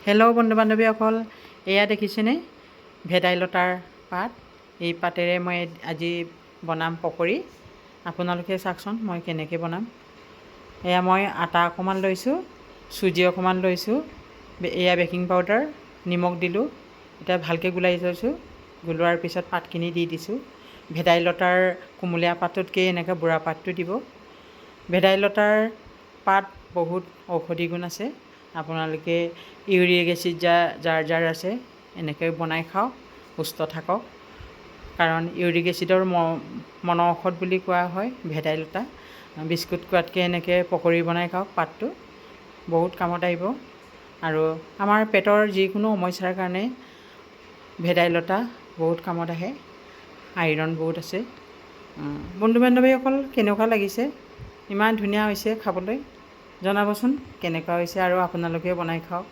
Hello' বন্ধু বান্ধৱীসকল, এয়া দেখিছেনে ভেদাইলতাৰ পাত। এই পাতেৰে মই আজি বনাম পকৰি। আপোনালোকে চাওকচোন মই কেনেকৈ বনাম। এয়া মই আটা অকণমান লৈছোঁ, চুজি অকণমান লৈছোঁ, এয়া বেকিং পাউডাৰ, নিমখ দিলোঁ। এতিয়া ভালকৈ গুলাই থৈছোঁ। গুলোৱাৰ পিছত পাতখিনি দি দিছোঁ। ভেদাইলতাৰ কুমলীয়া পাতটোতকৈ এনেকৈ বুঢ়া পাতটো দিব। ভেদাইলতাৰ পাত বহুত ঔষধি গুণ আছে। আপোনালোকে ইউৰিক এচিড যাৰ আছে এনেকৈ বনাই খাওক, সুস্থ থাকক। কাৰণ ইউৰিক এচিডৰ মন ঔষধ বুলি কোৱা হয় ভেদাইলতা। বিস্কুট খোৱাতকৈ এনেকৈ পকৰি বনাই খাওক, পাতটো বহুত কামত আহিব। আৰু আমাৰ পেটৰ যিকোনো সমস্যাৰ কাৰণে ভেদাইলতা বহুত কামত আহে। আইৰণ বহুত আছে। বন্ধু বান্ধৱীসকল, কেনেকুৱা লাগিছে? ইমান ধুনীয়া হৈছে খাবলৈ। জনাবচোন কেনেকুৱা হৈছে, আৰু আপোনালোকেও বনাই খাওক।